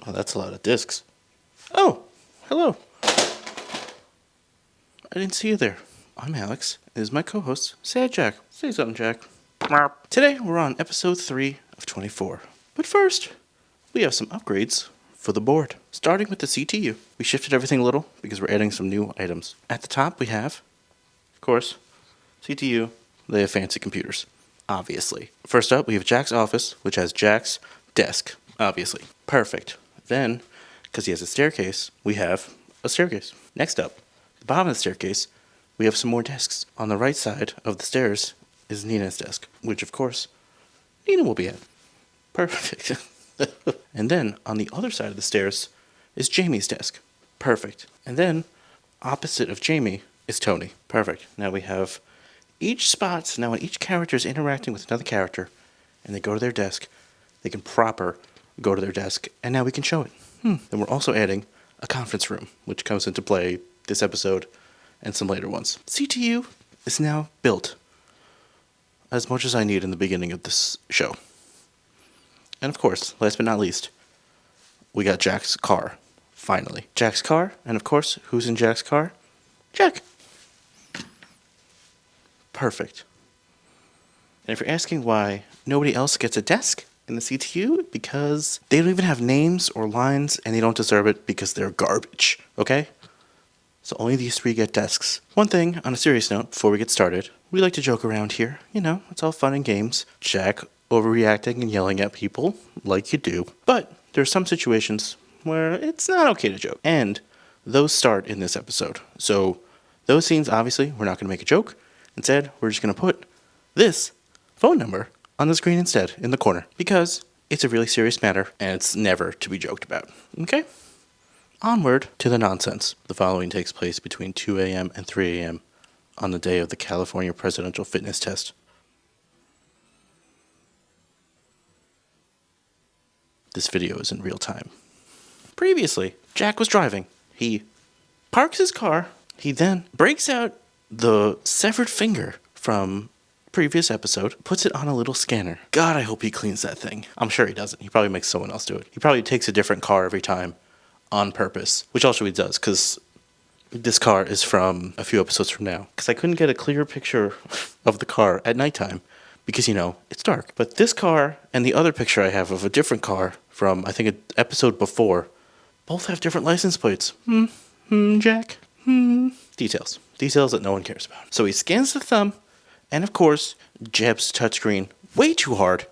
Oh, that's a lot of discs. Oh, hello. I didn't see you there. I'm Alex. This is my co-host, Sad Jack. Say something, Jack. Today, we're on episode 3 of 24. But first, we have some upgrades for the board. Starting with the CTU. We shifted everything a little because we're adding some new items. At the top, we have, of course, CTU. They have fancy computers, obviously. First up, we have Jack's office, which has Jack's desk, obviously. Perfect. Then, because he has a staircase, we have a staircase. Next up, the bottom of the staircase, we have some more desks. On the right side of the stairs is Nina's desk, which of course, Nina will be at. Perfect. And then, on the other side of the stairs is Jamie's desk. Perfect. And then, opposite of Jamie is Tony. Perfect. Now we have each spot, now when each character is interacting with another character, and they go to their desk, they can proper go to their desk, and now we can show it. Then we're also adding a conference room, which comes into play this episode and some later ones. CTU is now built as much as I need in the beginning of this show. And of course, last but not least, we got Jack's car, finally. Jack's car, and of course, who's in Jack's car? Jack. Perfect. And if you're asking why nobody else gets a desk in the CTU, because they don't even have names or lines, and they don't deserve it because they're garbage, okay? So only these 3 get desks. One thing, on a serious note, before we get started, we like to joke around here. You know, it's all fun and games. Jack overreacting and yelling at people, like you do. But there are some situations where it's not okay to joke. And those start in this episode. So those scenes, obviously, we're not going to make a joke. Instead, we're just going to put this phone number on the screen instead, in the corner, because it's a really serious matter, and it's never to be joked about. Okay? Onward to the nonsense. The following takes place between 2 a.m. and 3 a.m. on the day of the California Presidential Fitness Test. This video is in real time. Previously, Jack was driving. He parks his car. He then breaks out the severed finger from previous episode, puts it on a little scanner. God, I hope he cleans that thing. I'm sure he doesn't. He probably makes someone else do it. He probably takes a different car every time on purpose, which also he does, because this car is from a few episodes from now. Because I couldn't get a clear picture of the car at nighttime because, you know, it's dark. But this car and the other picture I have of a different car from, I think, an episode before, both have different license plates. Jack? Details. Details that no one cares about. So he scans the thumb, and of course, jabs the touchscreen way too hard,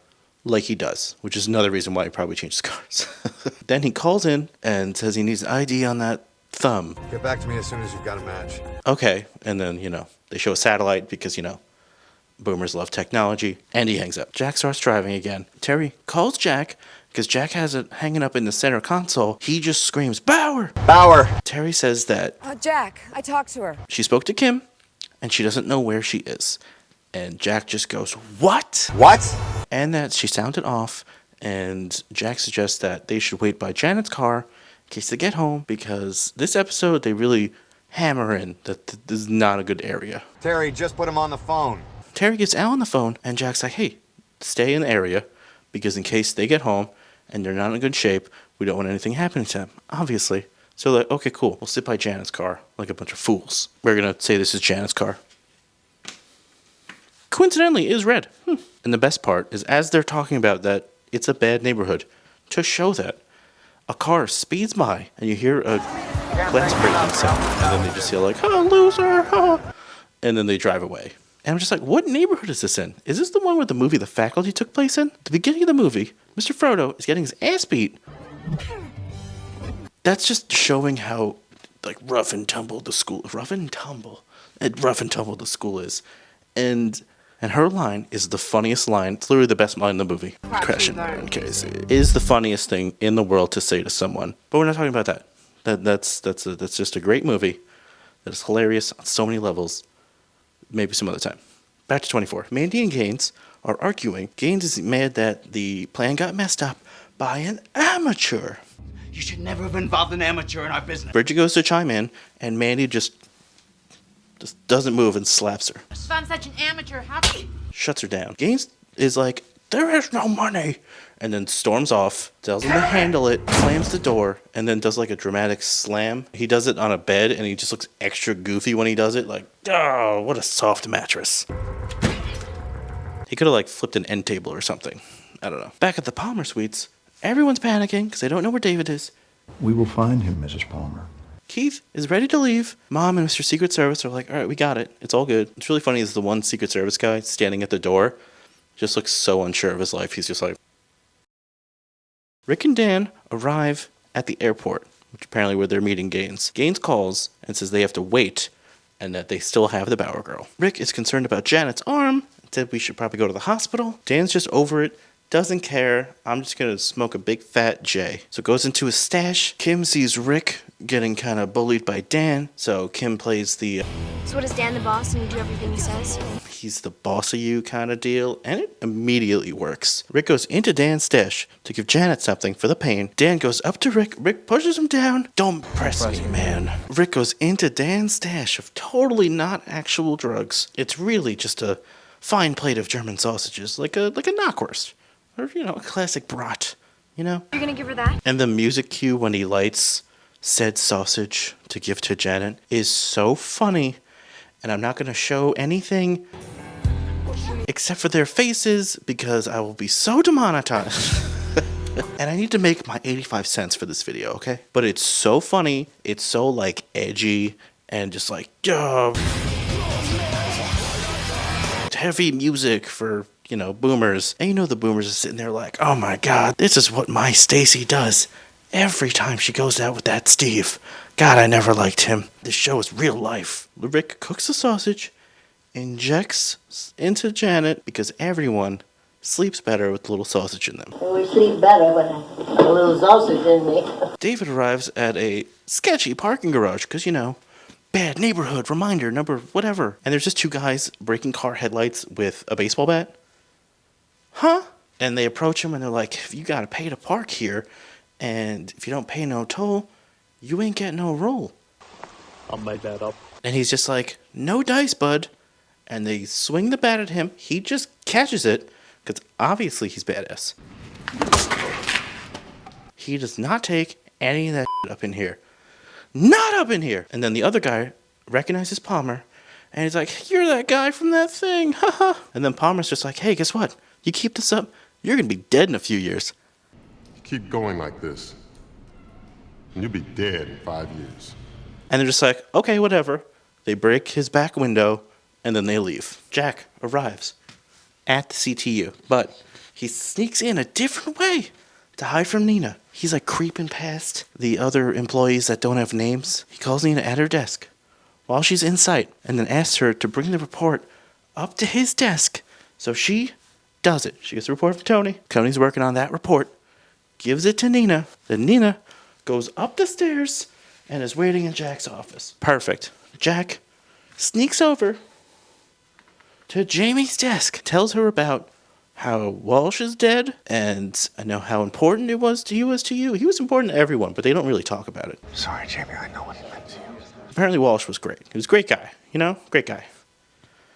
like he does, which is another reason why he probably changed his cars. Then he calls in and says he needs an ID on that thumb. Get back to me as soon as you've got a match. Okay, and then, you know, they show a satellite because, you know, boomers love technology, and he hangs up. Jack starts driving again. Terry calls Jack because Jack has it hanging up in the center console. He just screams, "Bauer! Bauer!" Terry says that Jack, I talked to her. she spoke to Kim, and she doesn't know where she is. And Jack just goes, "What?" What? And that she sounded off, and Jack suggests that they should wait by Janet's car in case they get home, because this episode they really hammer in that this is not a good area. Terry, just put him on the phone. Terry gets Al on the phone, and Jack's like, "Hey, stay in the area, because in case they get home and they're not in good shape, we don't want anything happening to them, obviously." So like, okay, cool, we'll sit by Janet's car like a bunch of fools. We're gonna say this is Janet's car. Coincidentally, it is red. And the best part is, as they're talking about that it's a bad neighborhood, to show that a car speeds by and you hear a glass breaking sound, and then they just yell like, "Oh, loser!" Oh. And then they drive away. And I'm just like, what neighborhood is this in? Is this the one where the movie The Faculty took place in? At the beginning of the movie, Mr. Frodo is getting his ass beat. That's just showing how, like, rough and tumble the school is. And her line is the funniest line. It's literally the best line in the movie. Crashing in case it is the funniest thing in the world to say to someone. But we're not talking about that. That's just a great movie. That is hilarious on so many levels. Maybe some other time. Back to 24. Mandy and Gaines are arguing. Gaines is mad that the plan got messed up by an amateur. You should never have involved an amateur in our business. Bridget goes to chime in, and Mandy just doesn't move and slaps her. If I'm such an amateur, how can you... Shuts her down. Gaines is like, there is no money. And then storms off, tells him to handle it, slams the door, and then does like a dramatic slam. He does it on a bed, and he just looks extra goofy when he does it. Like, oh, what a soft mattress. He could have like flipped an end table or something. I don't know. Back at the Palmer Suites, everyone's panicking because they don't know where David is. We will find him, Mrs. Palmer. Keith is ready to leave. Mom and Mr. Secret Service are like, all right, we got it. It's all good. It's really funny is the one Secret Service guy standing at the door just looks so unsure of his life. He's just like... Rick and Dan arrive at the airport, which apparently where they're meeting Gaines. Gaines calls and says they have to wait and that they still have the Bauer girl. Rick is concerned about Janet's arm and said we should probably go to the hospital. Dan's just over it. Doesn't care. I'm just going to smoke a big fat J. So goes into his stash. Kim sees Rick getting kind of bullied by Dan. So Kim plays the... So what, is Dan the boss and you do everything he says? He's the boss of you kind of deal. And it immediately works. Rick goes into Dan's stash to give Janet something for the pain. Dan goes up to Rick. Rick pushes him down. Don't press me, man. Rick goes into Dan's stash of totally not actual drugs. It's really just a fine plate of German sausages. Like a knockwurst. Or, a classic brat, You're gonna give her that? And the music cue when he lights said sausage to give to Janet is so funny. And I'm not going to show anything except for their faces because I will be so demonetized. And I need to make my 85 cents for this video, okay? But it's so funny. It's so, like, edgy and just like, heavy music for... boomers. And the boomers are sitting there like, oh my God, this is what my Stacy does every time she goes out with that Steve. God, I never liked him. This show is real life. Rick cooks the sausage, injects into Janet because everyone sleeps better with a little sausage in them. We sleep better with a little sausage in me. David arrives at a sketchy parking garage because, bad neighborhood, reminder, number, whatever. And there's just two guys breaking car headlights with a baseball bat. Huh? And they approach him and they're like, if you gotta pay to park here, and if you don't pay no toll, you ain't getting no roll. I'll make that up. And he's just like, no dice, bud. And they swing the bat at him. He just catches it, because obviously he's badass. He does not take any of that shit up in here. Not up in here! And then the other guy recognizes Palmer, and he's like, you're that guy from that thing, haha. And then Palmer's just like, hey, guess what? You keep this up, you're gonna be dead in a few years. You keep going like this, and you'll be dead in 5 years. And they're just like, okay, whatever. They break his back window, and then they leave. Jack arrives at the CTU, but he sneaks in a different way to hide from Nina. He's like creeping past the other employees that don't have names. He calls Nina at her desk while she's in sight, and then asks her to bring the report up to his desk. So she does it. She gets a report from Tony. Tony's working on that report, gives it to Nina. Then Nina goes up the stairs and is waiting in Jack's office. Perfect. Jack sneaks over to Jamie's desk, tells her about how Walsh is dead, and I know how important it was to you. He was important to everyone, but they don't really talk about it. Sorry, Jamie, I know what he meant to you. Apparently Walsh was great. He was a great guy, Great guy.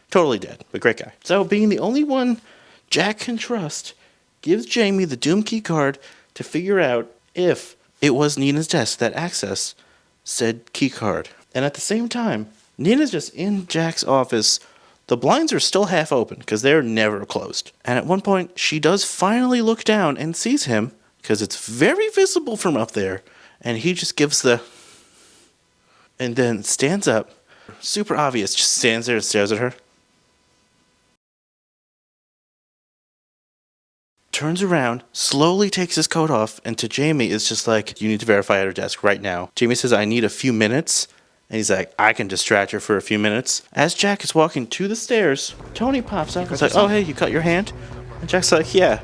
Totally dead, but great guy. So being the only one Jack can trust, gives Jamie the Doom key card to figure out if it was Nina's desk that accessed said key card. And at the same time, Nina's just in Jack's office. The blinds are still half open because they're never closed. And at one point, she does finally look down and sees him because it's very visible from up there. And he just gives the... and then stands up. Super obvious, just stands there and stares at her. Turns around, slowly takes his coat off, and to Jamie is just like, you need to verify at her desk right now. Jamie says, I need a few minutes. And he's like, I can distract her for a few minutes. As Jack is walking to the stairs, Tony pops up and is like, oh, hey, you cut your hand? And Jack's like, yeah,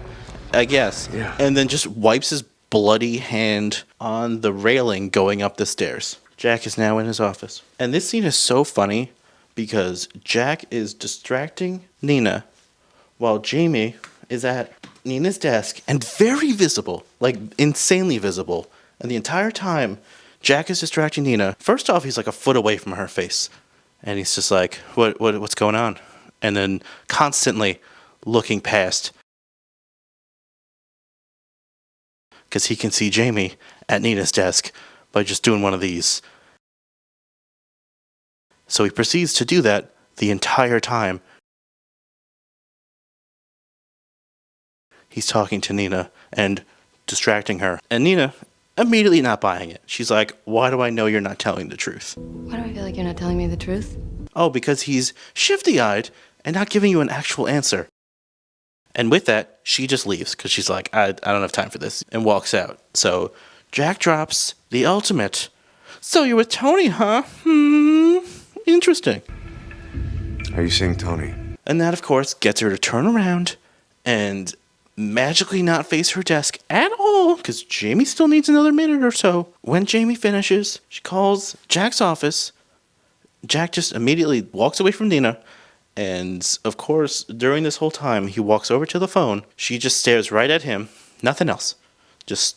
I guess. Yeah. And then just wipes his bloody hand on the railing going up the stairs. Jack is now in his office. And this scene is so funny because Jack is distracting Nina while Jamie is at Nina's desk and very visible, like insanely visible. And the entire time, Jack is distracting Nina. First off, he's like a foot away from her face. And he's just like, what's going on? And then constantly looking past because he can see Jamie at Nina's desk by just doing one of these. So he proceeds to do that the entire time he's talking to Nina and distracting her. And Nina, immediately not buying it. She's like, why do I know you're not telling the truth? Why do I feel like you're not telling me the truth? Oh, because he's shifty-eyed and not giving you an actual answer. And with that, she just leaves because she's like, I don't have time for this, and walks out. So Jack drops the ultimate. So you're with Tony, huh? Interesting. Are you seeing Tony? And that, of course, gets her to turn around and magically not face her desk at all, because Jamie still needs another minute or so. When Jamie finishes, she calls Jack's office. Jack just immediately walks away from Nina. And, of course, during this whole time, he walks over to the phone. She just stares right at him. Nothing else. Just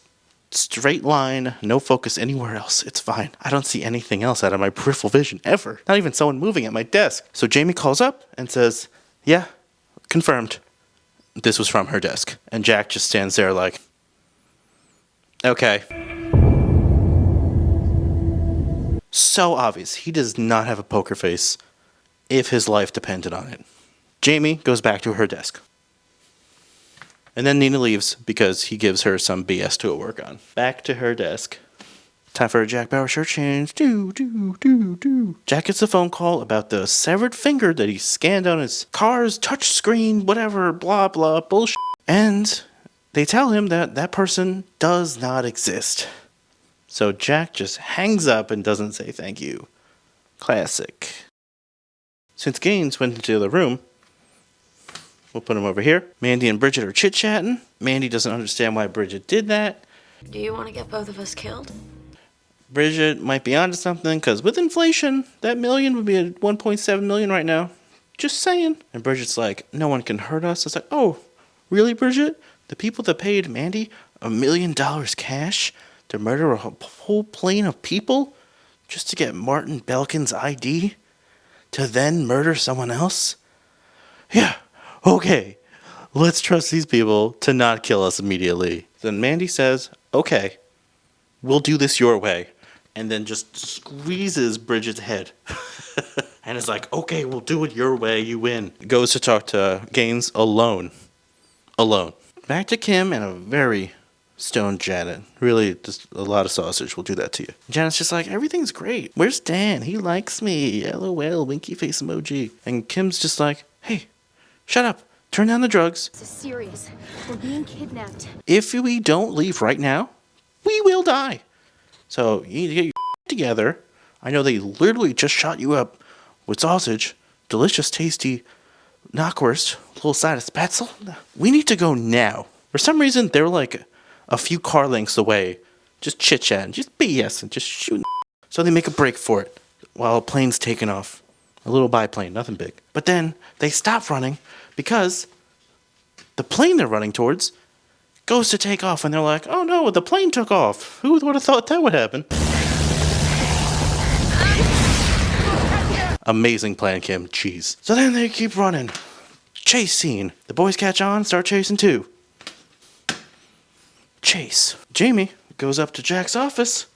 straight line, no focus anywhere else. It's fine. I don't see anything else out of my peripheral vision, ever. Not even someone moving at my desk. So Jamie calls up and says, yeah, confirmed. This was from her desk. And Jack just stands there like, okay. So obvious. He does not have a poker face if his life depended on it. Jamie goes back to her desk. And then Nina leaves because he gives her some BS to work on. Back to her desk. Time for a Jack Bauer shirt change. Jack gets a phone call about the severed finger that he scanned on his car's touch screen, whatever, blah, blah, bullshit. And they tell him that that person does not exist. So Jack just hangs up and doesn't say thank you. Classic. Since Gaines went into the other room, we'll put him over here. Mandy and Bridget are chit-chatting. Mandy doesn't understand why Bridget did that. Do you want to get both of us killed? Bridget might be onto something, because with inflation, that million would be at 1.7 million right now. Just saying. And Bridget's like, no one can hurt us. It's like, oh, really, Bridget? The people that paid Mandy $1 million cash to murder a whole plane of people just to get Martin Belkin's ID? To then murder someone else? Yeah, okay. Let's trust these people to not kill us immediately. Then Mandy says, okay, we'll do this your way. And then just squeezes Bridget's head. And is like, okay, we'll do it your way, you win. Goes to talk to Gaines alone. Back to Kim and a very stoned Janet. Really, just a lot of sausage will do that to you. Janet's just like, everything's great. Where's Dan? He likes me. LOL, winky face emoji. And Kim's just like, hey, shut up. Turn down the drugs. This is serious. We're being kidnapped. If we don't leave right now, we will die. So you need to get your together. I know they literally just shot you up with sausage. Delicious, tasty knockwurst. A little side of spatzel. We need to go now. For some reason, they're like a few car lengths away. Just chit-chatting. Just BS and just shooting. So they make a break for it while a plane's taking off. A little biplane, nothing big. But then they stop running because the plane they're running towards goes to take off, and they're like, oh no, the plane took off. Who would have thought that would happen? Amazing plan, Kim. Jeez. So then they keep running. Chase scene. The boys catch on, start chasing too. Chase. Jamie goes up to Jack's office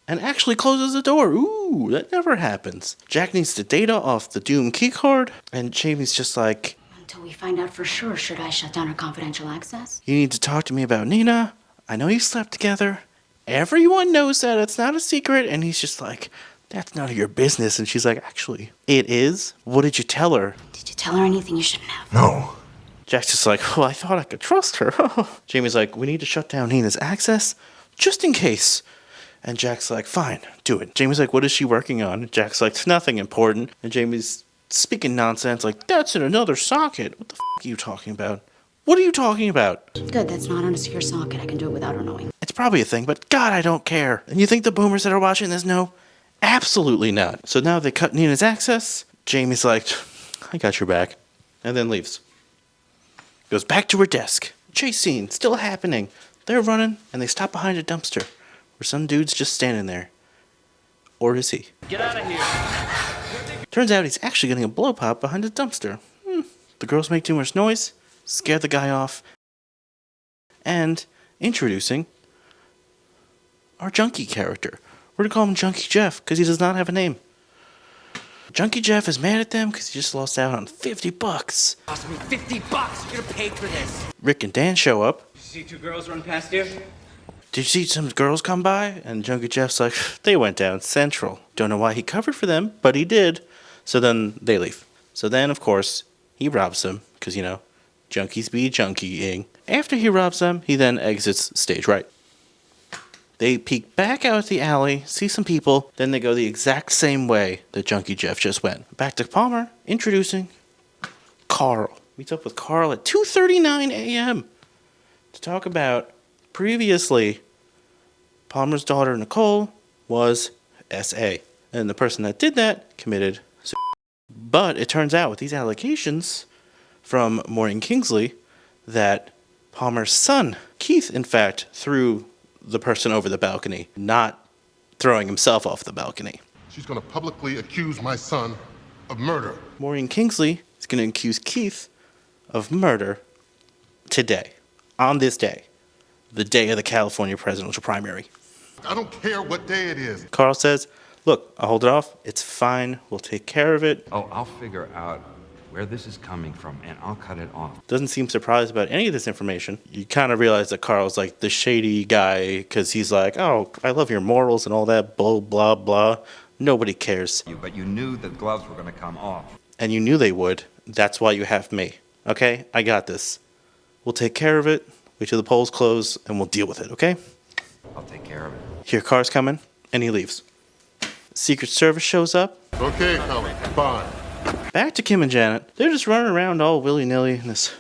and actually closes the door. Ooh, that never happens. Jack needs the data off the Doom keycard, and Jamie's just like, Until we find out for sure, should I shut down our confidential access? you need to talk to me about Nina. I know you slept together. Everyone knows that. It's not a secret. And he's just like, that's none of your business. And she's like, actually, it is. What did you tell her? Did you tell her anything you shouldn't have? No. Jack's just like, well, I thought I could trust her. Jamie's like, we need to shut down Nina's access just in case. And Jack's like, fine, do it. Jamie's like, what is she working on? Jack's like, it's nothing important. And Jamie's speaking nonsense like, that's in another socket. What the f*** are you talking about? What are you talking about? Good, that's not on a secure socket. I can do it without her knowing. It's probably a thing, but God, I don't care. And you think the boomers that are watching this know? Absolutely not. So now they cut Nina's access. Jamie's like, I got your back. And then leaves. Goes back to her desk. Chase scene, still happening. They're running, and they stop behind a dumpster where some dude's just standing there. Or is he? Get out of here. Turns out he's actually getting a blow pop behind a dumpster. The girls make too much noise, scare the guy off, and introducing our Junkie character. We're gonna call him Junkie Jeff because he does not have a name. Junkie Jeff is mad at them because he just lost out on $50. Cost me $50. You're gonna pay for this. Rick and Dan show up. See two girls run past you? Did you see some girls come by? And Junkie Jeff's like, they went down Central. Don't know why he covered for them, but he did. So then they leave. So then, of course, he robs them because, you know, junkies be junkieing. After he robs them, he then exits stage right. They peek back out the alley, see some people, then they go the exact same way that Junkie Jeff just went. Back to Palmer, introducing Carl. Meets up with Carl at 2:39 a.m. to talk about previously Palmer's daughter Nicole was SA. And the person that did that committed suicide. But it turns out with these allegations from Maureen Kingsley that Palmer's son, Keith, in fact, threw the person over the balcony, not throwing himself off the balcony. She's gonna publicly accuse my son of murder. Maureen Kingsley is going to accuse Keith of murder today, on this day, the day of the California presidential primary. I don't care what day it is. Carl says, look, I'll hold it off. It's fine. We'll take care of it. Oh, I'll figure out where this is coming from, and I'll cut it off. Doesn't seem surprised about any of this information. You kind of realize that Carl's like the shady guy because he's like, oh, I love your morals and all that, blah, blah, blah. Nobody cares. But you knew the gloves were going to come off. And you knew they would. That's why you have me. Okay? I got this. We'll take care of it. Wait till the polls close, and we'll deal with it, okay? I'll take care of it. Here, Car's coming, and he leaves. Secret Service shows up. Okay, Colin, fine. Back to Kim and Janet. They're just running around all willy-nilly in this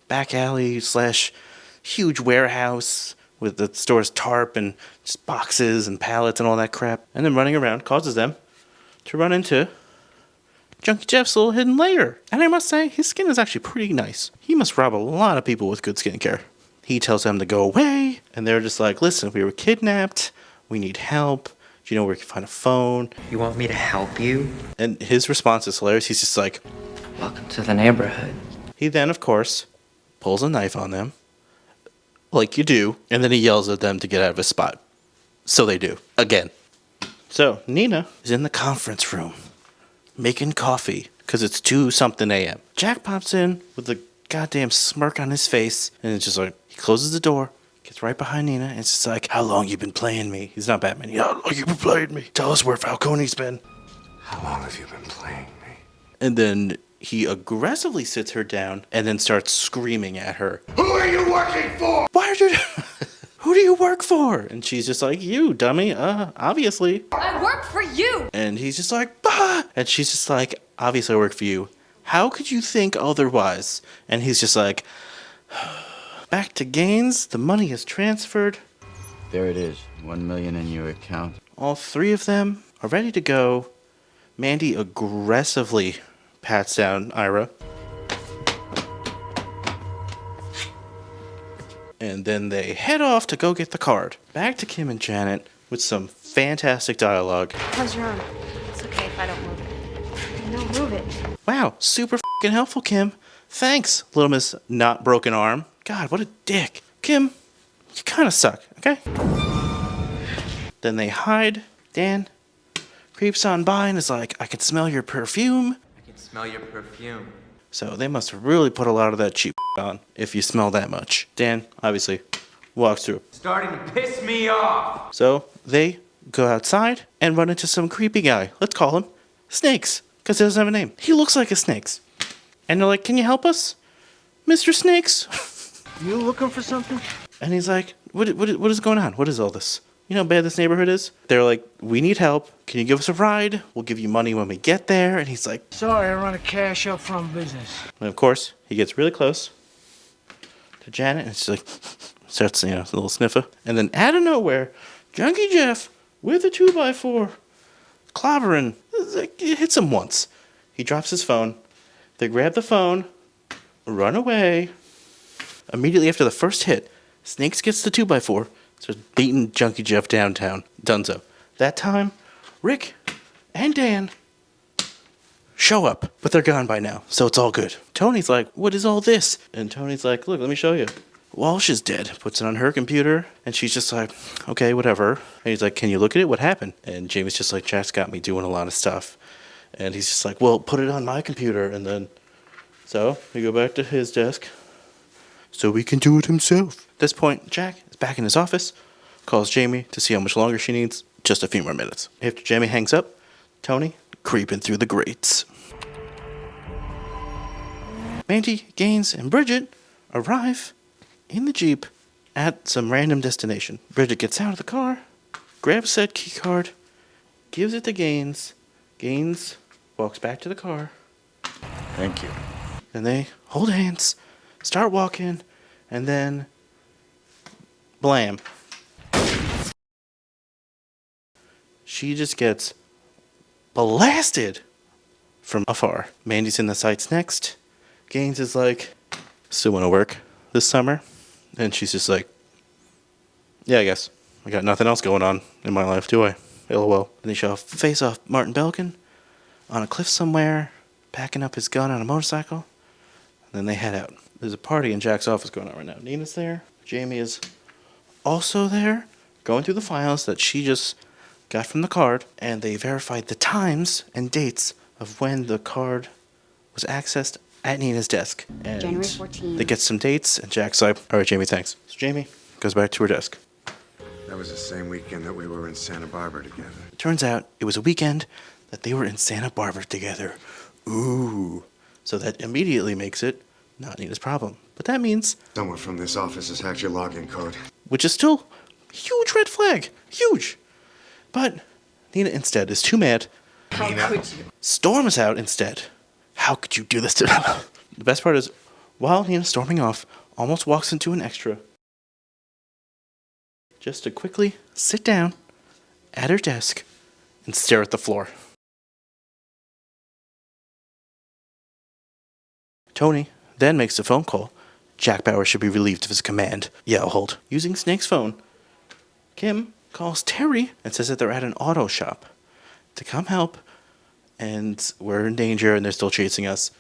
back alley / huge warehouse with the store's tarp and just boxes and pallets and all that crap. And then running around causes them to run into Junkie Jeff's little hidden lair. And I must say, his skin is actually pretty nice. He must rob a lot of people with good skincare. He tells them to go away, and they're just like, listen, we were kidnapped. We need help. Do you know where we can find a phone? You want me to help you? And his response is hilarious. He's just like, welcome to the neighborhood. He then, of course, pulls a knife on them, like you do, and then he yells at them to get out of his spot. So they do, again. So Nina is in the conference room, making coffee, because it's 2-something a.m. Jack pops in with a goddamn smirk on his face, and it's just like, he closes the door, gets right behind Nina, and it's just like, how long you been playing me? He's not Batman. How long you been playing me? Tell us where Falcone's been. How long have you been playing me? And then he aggressively sits her down and then starts screaming at her. Who are you working for? Why are you... Who do you work for? And she's just like, you, dummy. Obviously. I work for you! And he's just like, bah! And she's just like, obviously I work for you. How could you think otherwise? And he's just like... Back to Gaines, the money is transferred. There it is, $1 million in your account. All three of them are ready to go. Mandy aggressively pats down Ira. And then they head off to go get the card. Back to Kim and Janet with some fantastic dialogue. How's your arm? It's okay if I don't move it. No, move it. Wow, super f***ing helpful, Kim. Thanks, little miss not broken arm. God, what a dick. Kim, you kind of suck, okay? Then they hide. Dan creeps on by and is like, I can smell your perfume. I can smell your perfume. So they must have really put a lot of that cheap on if you smell that much. Dan, obviously, walks through. Starting to piss me off. So they go outside and run into some creepy guy. Let's call him Snakes, because he doesn't have a name. He looks like a Snakes. And they're like, can you help us, Mr. Snakes? You looking for something? And he's like, what is going on? What is all this? You know how bad this neighborhood is? They're like, we need help. Can you give us a ride? We'll give you money when we get there. And he's like, Sorry, I run a cash up front business. and of course, he gets really close to Janet, and she's like, starts, a little sniffer. And then out of nowhere, Junkie Jeff with a 2x4, clobbering, it hits him once. He drops his phone. They grab the phone, run away. Immediately after the first hit, Snakes gets the 2x4, starts beating Junkie Jeff downtown. Dunzo. That time, Rick and Dan show up, but they're gone by now, so it's all good. Tony's like, what is all this? And Tony's like, look, let me show you. Walsh is dead. Puts it on her computer, and she's just like, okay, whatever. And he's like, can you look at it? What happened? And Jamie's just like, Jack's got me doing a lot of stuff. And he's just like, well, put it on my computer. And then, so we go back to his desk so he can do it himself. At this point, Jack is back in his office, calls Jamie to see how much longer she needs. Just a few more minutes. After Jamie hangs up, Tony creeping through the grates. Mandy, Gaines, and Bridget arrive in the Jeep at some random destination. Bridget gets out of the car, grabs said key card, gives it to Gaines. Gaines walks back to the car. Thank you. Then they hold hands, start walking, and then blam. She just gets blasted from afar. Mandy's in the sights next. Gaines is like, still want to work this summer? And she's just like, yeah, I guess. I got nothing else going on in my life, do I? LOL. And they show face off Martin Belkin on a cliff somewhere, packing up his gun on a motorcycle. And then they head out. There's a party in Jack's office going on right now. Nina's there. Jamie is also there, going through the files that she just got from the card. And they verified the times and dates of when the card was accessed at Nina's desk. And January 14th. they get some dates, and Jack's like, all right, Jamie, thanks. So Jamie goes back to her desk. That was the same weekend that we were in Santa Barbara together. It turns out it was a weekend that they were in Santa Barbara together. Ooh. So that immediately makes it not Nina's problem. But that means, Someone from this office has hacked your login code. which is still a huge red flag. Huge. But Nina instead is too mad. How could you? Storms out instead. How could you do this to me? The best part is, while Nina's storming off, almost walks into an extra just to quickly sit down at her desk and stare at the floor. Tony then makes a phone call. Jack Bauer should be relieved of his command. Yeah, I'll hold. Using Snake's phone, Kim calls Terry and says that they're at an auto shop to come help, and we're in danger and they're still chasing us.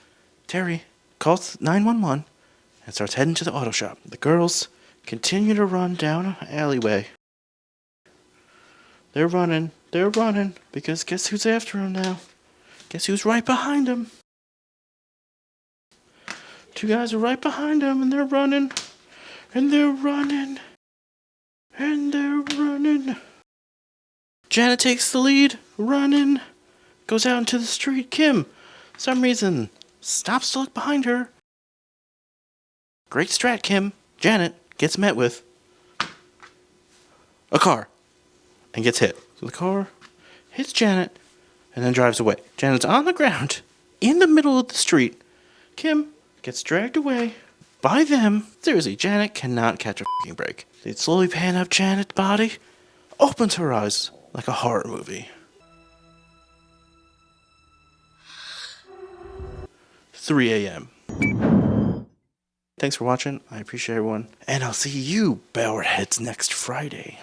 Terry calls 911 and starts heading to the auto shop. The girls continue to run down an alleyway. They're running, because guess who's after them now? Guess who's right behind them? Two guys are right behind them, and they're running, and they're running, and they're running. Janet takes the lead, running, goes out into the street. Kim, for some reason, stops to look behind her. Great strat, Kim. Janet gets met with a car and gets hit. So the car hits Janet and then drives away. Janet's on the ground in the middle of the street. Kim gets dragged away by them. Seriously, Janet cannot catch a fucking break. They slowly pan up Janet's body, opens her eyes like a horror movie. 3 a.m. Thanks for watching. I appreciate everyone. And I'll see you, Bauer Heads, next Friday.